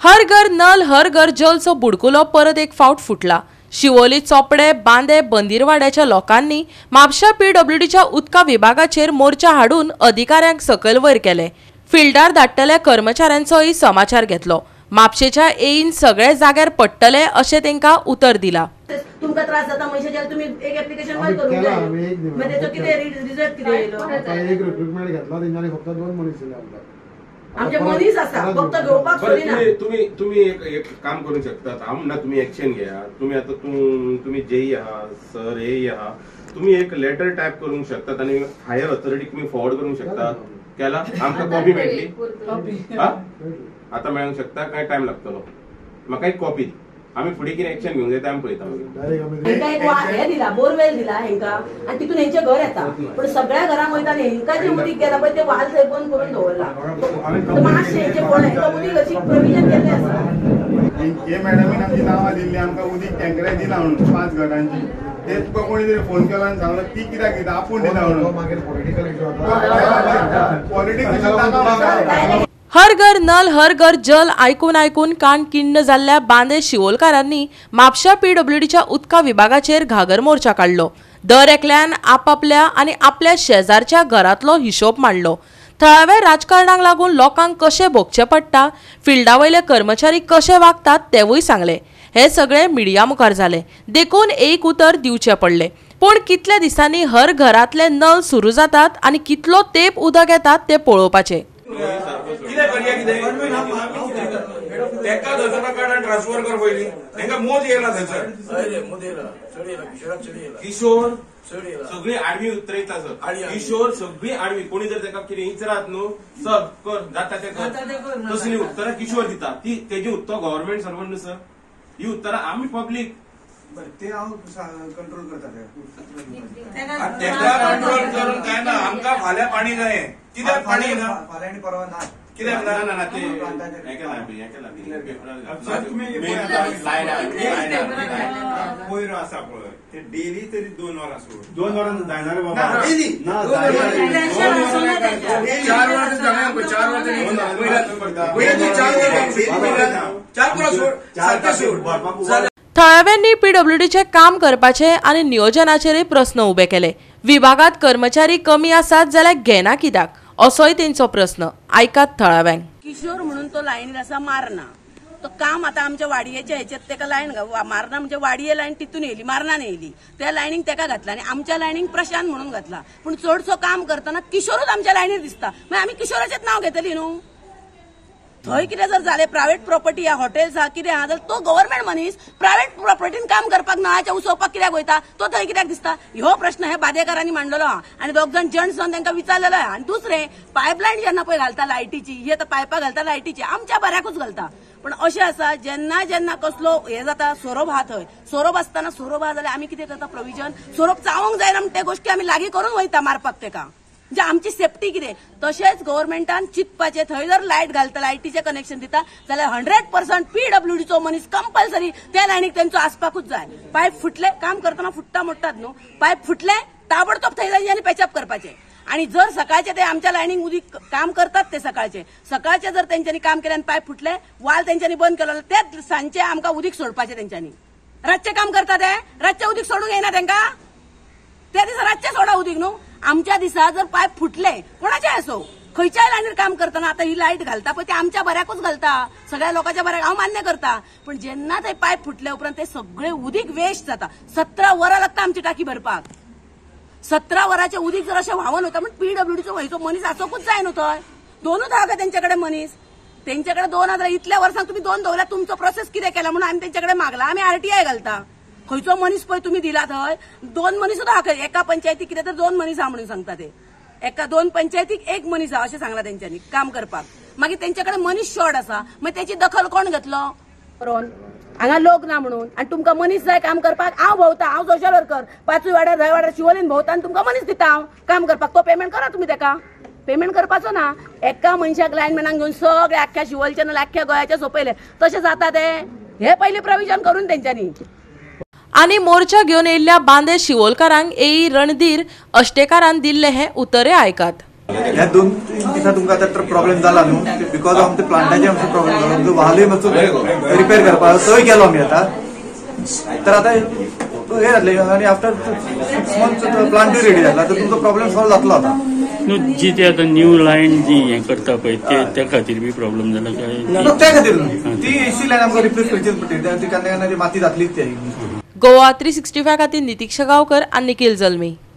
हर घर नल हर घर जलचो बुडकुलो परत एक फावट फुटला। शिवोली चोपडे बांदे बंदिरवाड्याच्या लोकांनी म्हापशा पीडब्ल्यूडीच्या उदका विभागाचेर मोर्चा हाडून अधिकाऱ्यांक सकयल वयर केले। फिल्डार धाडटल्या कर्मचाऱ्यांचोय समाचार घेतलो। म्हापशेच्या एईन सगळे जाग्यार पडटले अशें तांकां उतर दिला। तुमका त्रास जाता म्हणजे तुम्ही एक ऍप्लिकेशन फायल करून द्या। मग त्याचं किती रिझल्ट किती येलो? आता एक रिक्रुटमेंट घेतला त्यांनी फक्त 2 मनीस दिले आमकां। आमचे मनीस असा फक्त घेवपाक सोडी ना। तुम्ही एक काम करू शकता। हांव म्हणना तुम्ही एक्शन घेया। तुम्ही आता तुम्ही जेई आहा सर एई आहा, तुम्ही एक लेटर टाइप करू शकता आणि हायर अथॉरिटीक तुम्ही फॉरवर्ड करू शकता। केला आमकां कॉपी मेळटली। आता मेळूंक शकता काय टाइम लागतलो। म्हाका एक कॉपी आम्ही फुडें कितें एक्शन घेवंक जाय तें आमी पळयता। हेंका एक हे दिला बोरवेल दिला हेंका आणि तितून हेंचे घर येता, पण सगळ्या घरांक वयता आनी हेंका जे उदीक गेला पळय ते वाल थंय बंद करून दवरला। मातशें हेंचे पळय हेंका उदीक अशी प्रोविजन केल्लें आसा। हे मॅडमीन आमची नांवां दिल्ली आमकां उदीक टँकरां दिला म्हणून 5 घरांची। ते तुका कोणी तरी फोन केलो आनी सांगलो ती कित्याक दिता आपूण दिला म्हणून। मागीर पॉलिटिकल इशू जाता। पॉलिटिक्स हर घर नल हर घर जल आयकून कान किण्ण जाल्ल्या बांदे शिवोलकारांनी म्हापशा पीडब्ल्यूडीच्या उदका विभागाचेर घागर मोर्चा काढलो। दर एकल्यान आपापल्या आणि आपल्या शेजारच्या घरातलो हिशोब मांडलो। थळाव्या राजकारणाक लागून लोकांक कशें भोगचें पडटा, फिल्डावयले कर्मचारी कशे वागतात तेवूय सांगले। हे सगळे मिडिया मुखार जाले, देखून एक उतर दिवचे पडले। पण कितल्या दिसांनी हर घरातले नळ सुरू जातात आणि कितलो तेंप उदक येतात ते पळोवपाचे। ट्रान्सफर कर पयली तांकां मोद येयला थंयसर किशोर सगळी आडवी उतरयता सर। किशोर सगळी आडवी कोणी जर तांकां कितें इचरात न्हू सर कर जाता ते कर तसली उत्तरां किशोर दिता। ती तेजी उत्तर गव्हर्नमेंट सर्वंट न्हू सर, ही उत्तरां आमी पब्लीक ते हांव कंट्रोल करता। कंट्रोल करून काय ना आमकां फाल्यां पाणी जाय। कित्याक पाणी ना फाल्यां परवा ना कित्याक ना ते पयर आसा पळय ते डेली तरी 2 वरां सोड 2 वरां जायना बाबा डेली ना 4 वरां जायना 4 वरां थळाव्यांनी पीडब्ल्यूडीचे काम करपाचे आणि नियोजनाचेरय प्रस्न उबे केले। विभागात कर्मचारी कमी आसात जाल्यार घेना कित्याक असोय तेंचो प्रस्न। आयकात थळाव्यांक। किशोर म्हणून तो लायनीर असा मारना तो काम आता आमच्या वाडयेच्या हेच्यात तेका लायन मारना म्हणजे वाडये लायन तितून येयली मारनान येयली त्या लायनीक तेका घातला आणि आमच्या लायनीक प्रशांत म्हणून घातला। पण चडसो काम करताना किशोरूच आमच्या लायनीर दिसता, मागीर आमी किशोराचेच नाव घेतली न्हू। थंय कितें जर जालें प्रायव्हेट प्रॉपर्टी या हॉटेल्स हा कितें हा जाल्यार तो गव्हर्नमेंट मनीस प्रायव्हेट प्रॉपर्टीन काम करपाक नळाच्या उसोवपाक कित्याक वयता तो थंय कित्याक दिसता। ह्यो प्रश्न हे बादेकारांनी मांडलेलो हा आणि 2 जण जेंट्स जावन तांकां विचारलेलो आहे। आणि दुसरें पायपलायन जेन्ना पळय घालता लायटीची ही आतां पायपां घालता लायटीची आमच्या बऱ्याकूच घालता, पण अशें आसा जेन्ना जेन्ना कसलो हे जाता सोरोप हा थंय सोरोप आसतना सोरोप हा जाल्यार आमी कितें करता प्रोविजन सोरोप चावूंक जायना म्हणून ते गोश्टी आमी लागीं करून वयता मारपाक तेका म्हणजे आमची सेफ्टी कितें। तशेंच गव्हर्नमेंटान चिंतपाचें थंय जर लायट घालता लायटीचें कनेक्शन दिता जाल्यार 100% पीडब्ल्यूडीचो मनीस कंपल्सरी त्या लायनीक तेंचो आसपाकूच जाय। पायप फुटले काम करतना फुट्टा मोडटात न्हू, पायप फुटले ताबडतोब थंय जाय पॅचअप करपाचें। आणि जर सकाळचे ते आमच्या लायनीक उदीक काम करतात ते सकाळचे जर तेंच्यांनी काम केले आणि पायप फुटले वाल तेंच्यांनी बंद केलो तेच सांजचे आमकां उदीक सोडपाचें तेंच्यांनी। रातचे काम करता ते रातचे उदीक सोडूंक येना तेंकां, त्या दिसा रातचे सोडा उदीक न्हू। आमच्या दिसा जर पायप फुटले कोणाचे असो खंयच्याय लायनीर काम करताना आता ही लायट घालता पण ते आमच्या बऱ्याकूच घालता सगळ्या लोकांच्या बऱ्याक हांव मान्य करता, पण जेन्ना ते पायप फुटले उपरांत ते सगळे उदीक वेस्ट जाता। 17 वरां लागता आमची टाकी भरपाक। 17 वरांचे उदीक जर अशें व्हांवून वता पण पीडब्ल्यूडीचो वयचो मनीस आसोकूच जाय न्हू थंय। 2च आहा का तेंच्याकडे मनीस, तेंच्याकडे 2 हजार इतल्या वर्सांक तुम्ही 2 दवरल्या तुमचो प्रोसेस कितें केला म्हणून आमी तेंच्याकडे मागला आमी आरटीआय घालता। खंयचो मनीस पळय तुम्ही दिला थंय 2 मनीस सुद्धा आहा एका पंचायतीक कितें तर 2 मनीस आहा म्हणून सांगता ते एका 2 पंचायतीक 1 मनीस आहा अशें सांगला तेंच्यांनी काम करपाक। मागीर तेंच्याकडे मनीस शॉर्ट आसा मागीर त्याची दखल कोण घेतलो करून हांगा लोक ना म्हणून आणि तुमकां मनीस जाय काम करपाक। हांव भोंवता हांव सोशल वर्कर 5 वाड्यार 10 वाड्यार शिवोलीन भोंवता आनी तुमकां मनीस दिता हांव काम करपाक। तो पेमेंट करा तुम्ही तेका पेमेंट करपाचो ना। एका मनशाक लायनमॅनाक घेवन सगळे आख्ख्या शिवोलचे ना आख्ख्या गोंयाचे सोपयले तशें जाता ते हे पयलीं प्रोविजन करून तेंच्यांनी। आणि मोर्चा घेवन येयल्ल्या बांदे शिवोलकारांक एई रणधीर अष्टेकारान दिल्ले हे उतरे आयकात। ह्या 2-3 दिसा तुमकां आतां प्रॉब्लेम जाला न्हू बिकॉज ऑफ ते प्लांटाचे आमचो प्रॉब्लेम जालो जो वाहलूय मातसो रिपेअर करपाक थंय गेलो आमी आतां तर आतां हे जातले आनी आफ्टर 6 मंथ्स प्लांटूय रेडी जाला तर तुमचो प्रॉब्लेम सॉल्व जातलो आतां जी ते आता न्यू लायन जी हे करता पळय त्या खातीर बी प्रॉब्लेम जाला काय त्या खातीर ती एसी लायन आमकां रिप्लेस करची पडटली ती केन्ना केन्ना ती माती जातलीच ती गोवा 365 खातीर नितीक्षा गांवकर आनी निखिल जल्मी.